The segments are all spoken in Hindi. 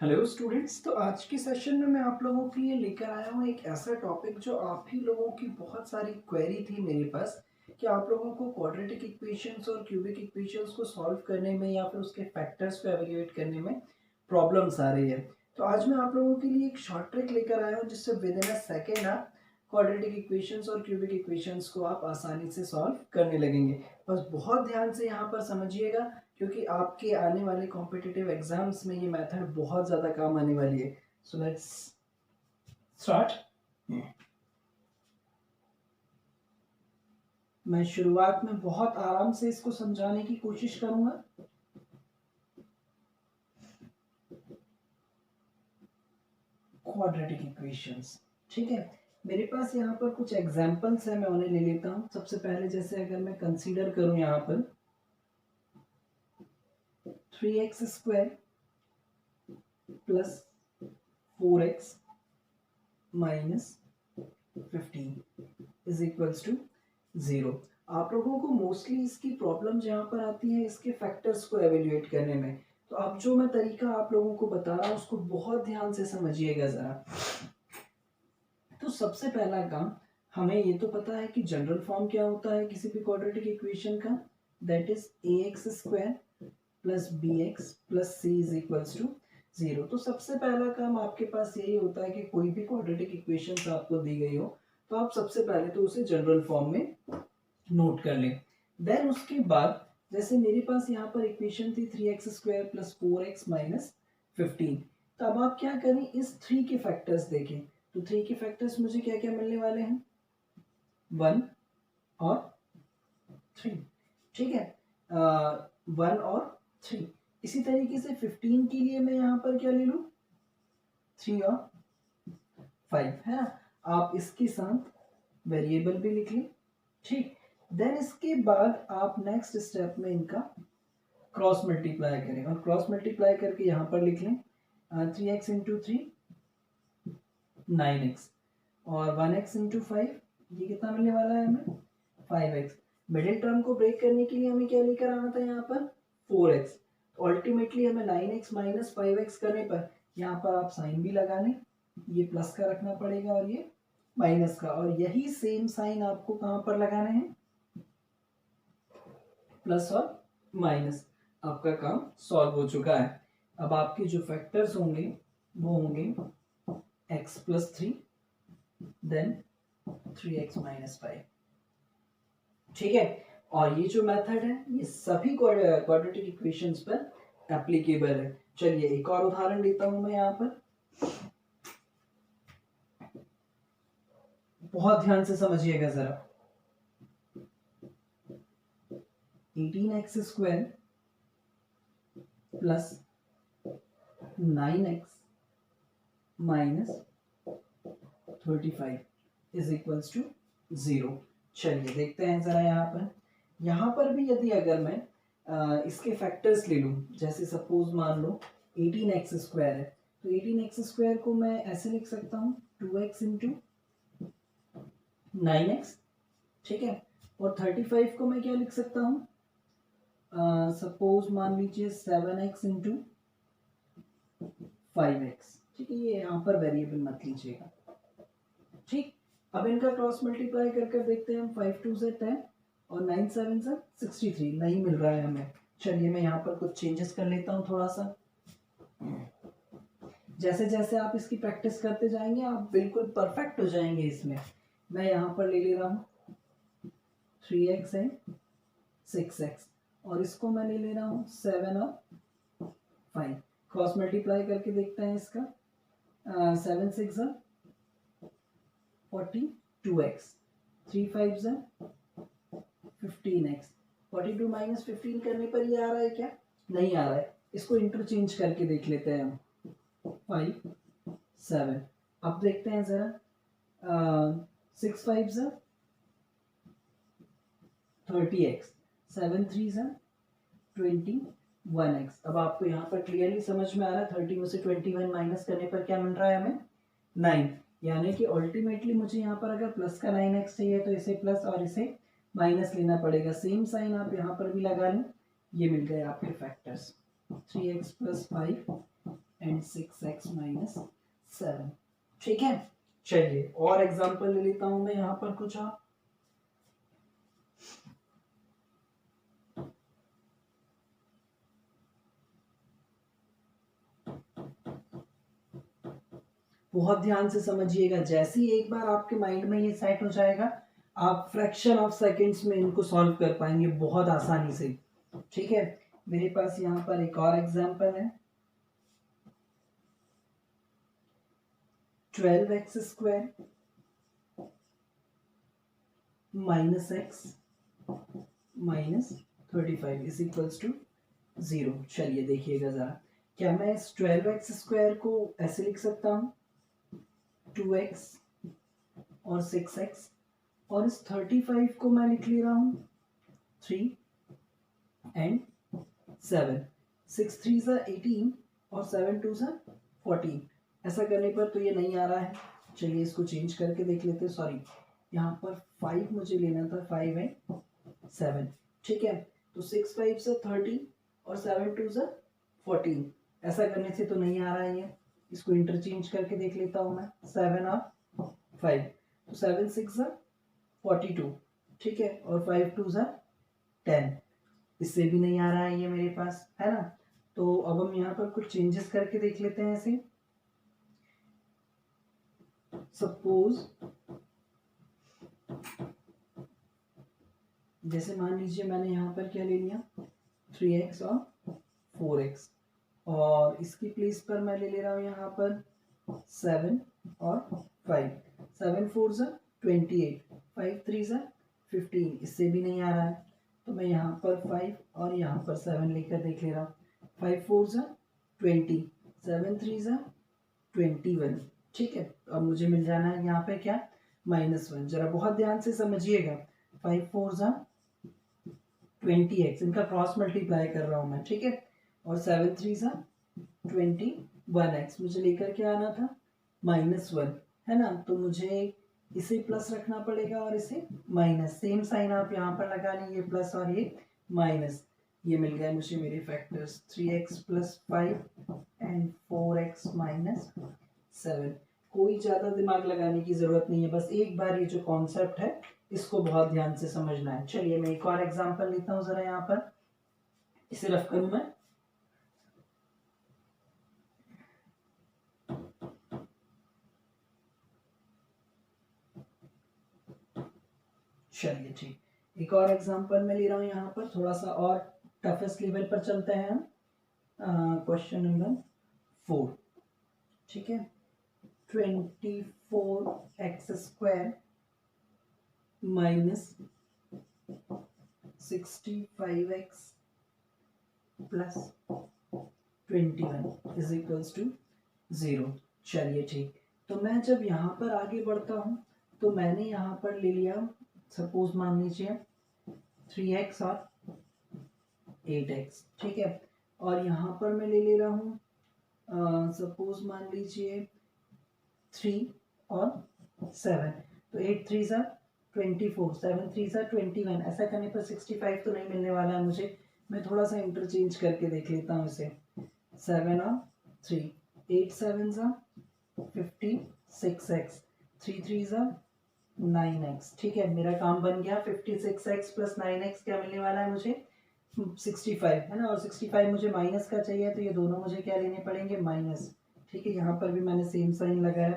Hello students. तो आज के सेशन में मैं आप लोगों के लिए लेकर आया हूँ एक ऐसा टॉपिक जो आप ही लोगों की बहुत सारी क्वेरी थी मेरे पास कि आप लोगों को क्वाड्रेटिक इक्वेशंस और क्यूबिक इक्वेशंस को सॉल्व करने में या फिर उसके फैक्टर्स को एवेल्युएट करने में प्रॉब्लम्स आ रही है। तो आज मैं आप लोगों के लिए एक शॉर्ट ट्रिक लेकर आया हूँ जिससे विद इन अ सेकेंड आप क्वाड्रेटिक इक्वेशंस और क्यूबिक इक्वेशंस को आप आसानी से सॉल्व करने लगेंगे। बस बहुत ध्यान से यहाँ पर समझिएगा क्योंकि आपके आने वाले कॉम्पिटिटिव एग्जाम्स में ये मेथड बहुत ज़्यादा काम आने वाली है। So let's start. मैं शुरुआत में बहुत आराम से इसको समझाने की कोशिश करूंगा। क्वाड्रेटिक इक्वेशंस, ठीक है। मेरे पास यहाँ पर कुछ एग्जांपल्स है, मैं उन्हें ले लेता हूँ। सबसे पहले जैसे अगर मैं कंसीडर करूँ यहाँ पर 3x² plus 4x minus 15 is equals to 0। आप लोगों को मोस्टली इसकी प्रॉब्लम जहाँ पर आती है इसके फैक्टर्स को एवेल्युएट करने में। तो अब जो मैं तरीका आप लोगों को बता रहा हूँ उसको बहुत ध्यान से समझिएगा ज़रा। तो सबसे पहला काम, हमें ये तो पता है कि जनरल फॉर्म क्या होता है किसी भी क्वाड्रेटिक इक्वेशन का, that is ax² plus bx plus c is equals to 0। तो सबसे पहला काम आपके पास यही होता है कि कोई भी क्वाड्रेटिक इक्वेशन आपको दी गई हो तो आप सबसे पहले तो उसे जनरल फॉर्म में नोट कर लें। देन उसके बाद जैसे मेरे पास यहाँ पर इक्वेशन थी 3x² प्लस 4x माइनस 15। तो अब आप क्या करें, इस 3 के फैक्टर्स देखें। तो 3 के फैक्टर्स मुझे क्या क्या मिलने वाले हैं, 1 और 3, ठीक है। 1 और 3। इसी तरीके से 15 के लिए मैं यहाँ पर क्या ले लूँ, 3 और 5, है ना। आप इसके साथ वेरिएबल भी लिख लें, ठीक। देन इसके बाद आप नेक्स्ट स्टेप में इनका क्रॉस मल्टीप्लाई करें और क्रॉस मल्टीप्लाई करके यहाँ पर लिख लें 3x इंटू 3 9x और 1x इंटू 5, ये कितना मिलने वाला है हमें 5x। मिडिल टर्म को ब्रेक करने के लिए हमें क्या लेकर आना था यहाँ पर 4x। अल्टीमेटली हमें 9x माइनस 5x करने पर यहाँ पर आप साइन भी लगा लें, ये प्लस का रखना पड़ेगा और ये माइनस का, और यही सेम साइन आपको कहाँ पर लगाना है, प्लस और माइनस। आपका काम सॉल्व हो चुका है। अब आपके जो फैक्टर्स होंगे वो होंगे x plus 3 then 3x minus 5, ठीक है। और ये जो मेथड है ये सभी क्वाड्रेटिक इक्वेशंस पर एप्लीकेबल है। चलिए एक और उदाहरण लेता हूं मैं यहाँ पर, बहुत ध्यान से समझिएगा जरा। 18x² plus 9x minus 35 is equals to 0। चलिए देखते हैं जरा यहाँ पर भी यदि अगर मैं इसके फैक्टर्स ले लूँ, जैसे सपोज मान लो 18x² है, तो 18x² को मैं ऐसे लिख सकता हूँ 2x इंटू 9x, ठीक है। और 35 को मैं क्या लिख सकता हूँ, सपोज मान लीजिए 7x इंटू 5x, ठीक है। ये यहाँ पर वेरिएबल मत लीजिएगा, ठीक। अब इनका क्रॉस मल्टीप्लाई कर देखते हैं हम। 5 2 से 10 और 9 7 से 63 नहीं मिल रहा है हमें। चलिए मैं यहाँ पर कुछ चेंजेस कर लेता हूँ थोड़ा सा। जैसे जैसे आप इसकी प्रैक्टिस करते जाएंगे आप बिल्कुल परफेक्ट हो जाएंगे इसमें। मैं यहाँ पर ले रहा हूँ 3x एंड 6x और इसको मैं ले रहा हूँ 7 और 5। क्रॉस मल्टीप्लाई करके देखते हैं इसका। 7 6 42x, 3 5 15x। 42 माइनस 15 करने पर ये आ रहा है क्या, नहीं आ रहा है। इसको इंटरचेंज करके देख लेते हैं हम, 5 7। अब देखते हैं जरा 6 5 30x, 7 3 21x। अब आपको यहाँ पर क्लियरली समझ में आ रहा है 30 में से 21 माइनस करने पर क्या मिल रहा है हमें 9। यानी कि अल्टीमेटली मुझे यहाँ पर अगर प्लस का 9x चाहिए तो इसे प्लस और इसे माइनस लेना पड़ेगा। सेम साइन आप यहाँ पर भी लगा लें, ये मिल गए आपके factors 3x plus 5 and 6x minus 7। ठीक है, चलिए और एग्जांपल ले लेता हूं मैं यहाँ पर कुछ और। बहुत ध्यान से समझिएगा, जैसे ही एक बार आपके माइंड में ये सेट हो जाएगा आप फ्रैक्शन ऑफ सेकंड्स में इनको सॉल्व कर पाएंगे बहुत आसानी से। ठीक है, मेरे पास यहाँ पर एक और एग्जांपल है। 12x square minus X minus 35 is equals to 0। चलिए देखिएगा जरा, क्या मैं इस 12x स्क्वायर को ऐसे लिख सकता हूँ 2x और 6x, और इस 35 को मैं लिख ले रहा हूँ 3 एंड 7। 6 3 सा 18 और 7 2 सा 14। ऐसा करने पर तो ये नहीं आ रहा है, चलिए इसको चेंज करके देख लेते हैं। सॉरी, यहाँ पर 5 मुझे लेना था, 5 एंड 7। ठीक है, तो 6 5 से 30 और 7 2 से 14। ऐसा करने से तो नहीं आ रहा है ये, इसको इंटरचेंज करके देख लेता हूँ मैं। 7 और 5, तो 7 6 से 42। ठीक है, और 5 2 से 10। इससे भी नहीं आ रहा है ये मेरे पास, है ना। तो अब हम यहाँ पर कुछ चेंजेस करके देख लेते हैं ऐसे। सपोज जैसे मान लीजिए मैंने यहाँ पर क्या ले लिया 3x और 4x, और इसकी प्लेस पर मैं ले रहा हूँ यहाँ पर 7 और 5। 7 4 सा 28, 5 3 सा 15। इससे भी नहीं आ रहा है, तो मैं यहाँ पर 5 और यहाँ पर 7 लेकर देख ले रहा हूँ। 5 4 सा 20, 7 3 सा 21। ठीक है, तो अब मुझे मिल जाना है यहाँ पे क्या -1। जरा बहुत ध्यान से समझिएगा, 5 4 सा 20x, इनका क्रॉस मल्टीप्लाई कर रहा हूँ मैं। ठीक है, और 7 3 सा 21x मुझे लेकर के आना था -1, है ना। तो मुझे इसे प्लस रखना पड़ेगा और इसे माइनस, सेम साइन आप यहाँ पर लगा लें, ये प्लस और ये माइनस। ये मिल गया मुझे मेरे फैक्टर्स 3x + 5 एंड 4x - 7। कोई ज़्यादा दिमाग लगाने की ज़रूरत नहीं है, बस एक बार ये जो कॉन्सेप्ट है इसको बहुत ध्यान से समझना है। चलिए मैं एक और एग्जांपल लेता हूँ ज़रा, यहाँ पर इसे रफ करूँ मैं। चलिए ठीक, एक और एग्जांपल मैं ले रहा हूँ यहाँ पर, थोड़ा सा और टफेस्ट लेवल पर चलते हैं हम। Question number 4। ठीक है, 24x square minus 65x plus 21 is equals to 0। चलिए ठीक, तो मैं जब यहाँ पर आगे बढ़ता हूँ तो मैंने यहाँ पर ले लिया, सपोज मान लीजिए 3x और 8x। ठीक है, और यहाँ पर मैं ले रहा हूँ सपोज मान लीजिए 3 और 7। तो 8 3 सा 24, 7 3 सा 21। ऐसा करने पर 65 तो नहीं मिलने वाला है मुझे, मैं थोड़ा सा इंटरचेंज करके देख लेता हूँ इसे। 7 और 3, 8 7 सा 56x, 3 3 सा 9x। ठीक है, मेरा काम बन गया। 56x + 9x क्या मिलने वाला है मुझे 65, है ना। और 65 मुझे माइनस का चाहिए, तो ये दोनों मुझे क्या लेने पड़ेंगे माइनस। ठीक है, यहाँ पर भी मैंने सेम साइन लगाया।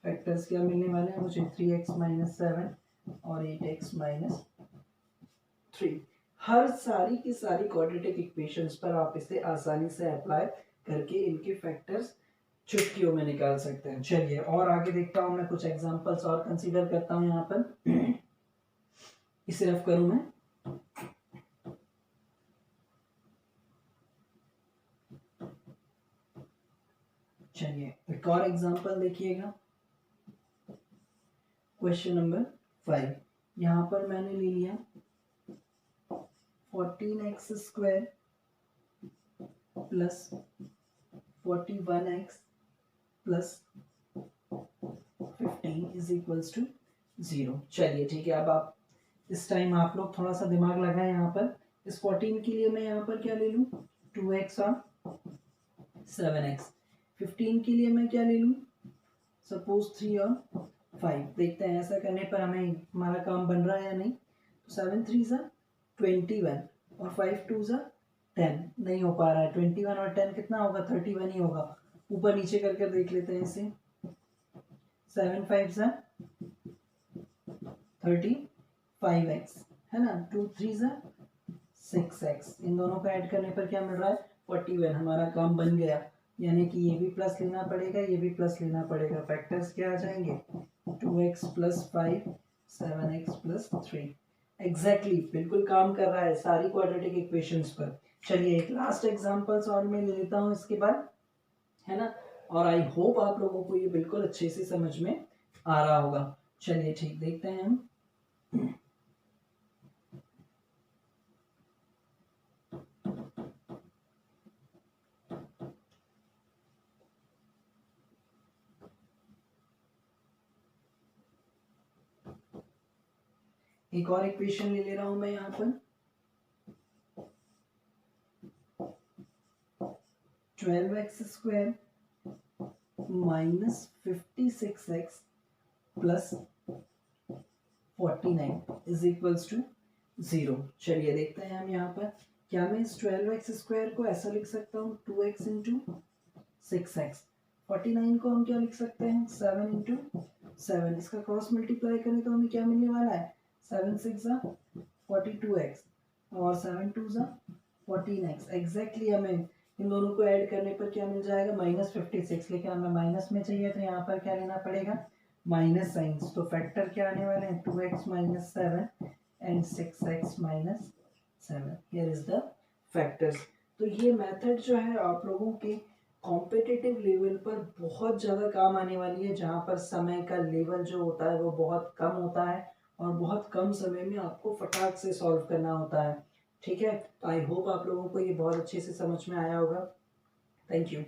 फैक्टर्स क्या मिलने वाले हैं मुझे 3x - 7 और 8x - 3। हर सारी की सारी क्वाड्रेटिक इक्वेशंस पर आप इसे आसानी से अप्लाई करके इनके फैक्टर्स चुटकियों में निकाल सकते हैं। चलिए और आगे देखता हूँ मैं, कुछ एग्जांपल्स और कंसीडर करता हूँ यहाँ पर। इसे रफ करूँ मैं। चलिए एक और एग्जांपल देखिएगा, क्वेश्चन नंबर 5। यहाँ पर मैंने ले लिया 14x square plus 41x plus 15 is equals to 0। चलिए ठीक है, अब आप इस टाइम आप लोग थोड़ा सा दिमाग लगाएं। यहाँ पर इस 14 के लिए मैं यहाँ पर क्या ले लूँ 2x और 7x। 15 के लिए मैं क्या ले लूँ, सपोज 3 और 5, देखते हैं ऐसा करने पर हमें हमारा काम बन रहा है या नहीं। तो 7 3 ज़ा 21 और 5 2 ज़ा 10, नहीं हो पा रहा है। 21 और 10 कितना होगा, 31 ही होगा। ऊपर नीचे करके देख लेते हैं इसे। 7 5 ज़ा 35x है ना, 2 3 ज़ा 6x, इन दोनों को ऐड करने पर क्या मिल रहा है, 41। हमारा काम बन गया, यानी कि ये भी प्लस लेना पड़ेगा, ये भी प्लस लेना पड़ेगा। फैक्टर्स क्या आ जाएंगे, 2x + 5 7x + 3। एग्जैक्टली बिल्कुल काम कर रहा है सारी क्वाड्रेटिक इक्वेशंस पर। चलिए एक लास्ट एग्जांपल सॉल्व में ले लेता हूँ इसके बाद, है ना। और आई होप आप लोगों को ये बिल्कुल अच्छे से समझ में आ रहा होगा। चलिए ठीक, देखते हैं हम। एक और इक्वेशन ले रहा हूं मैं यहाँ पर, 12x² - 56x + 49 = 0। चलिए देखते हैं हम यहाँ पर, क्या मैं इस 12x² को ऐसा लिख सकता हूँ, 2x × 6x। 49 को हम क्या लिख सकते हैं, 7 × 7। इसका क्रॉस मल्टीप्लाई करें तो हमें क्या मिलने वाला है, 7 6 ज़ा 42x और 7 2 ज़ा 14x। एग्जैक्टली हमें इन दोनों को ऐड करने पर क्या मिल जाएगा, -56। लेकिन हमें माइनस में चाहिए तो यहाँ पर क्या लेना पड़ेगा, माइनस साइंस। तो फैक्टर क्या आने वाले हैं, 2x - 7 and 6x - 7। Here is the factors. तो ये मेथड जो है आप लोगों के कॉम्पिटिटिव लेवल पर बहुत ज़्यादा काम आने वाली है, जहाँ पर समय का लेवल जो होता है वो बहुत कम होता है और बहुत कम समय में आपको फटाक से सॉल्व करना होता है। ठीक है, तो आई होप आप लोगों को ये बहुत अच्छे से समझ में आया होगा। Thank you.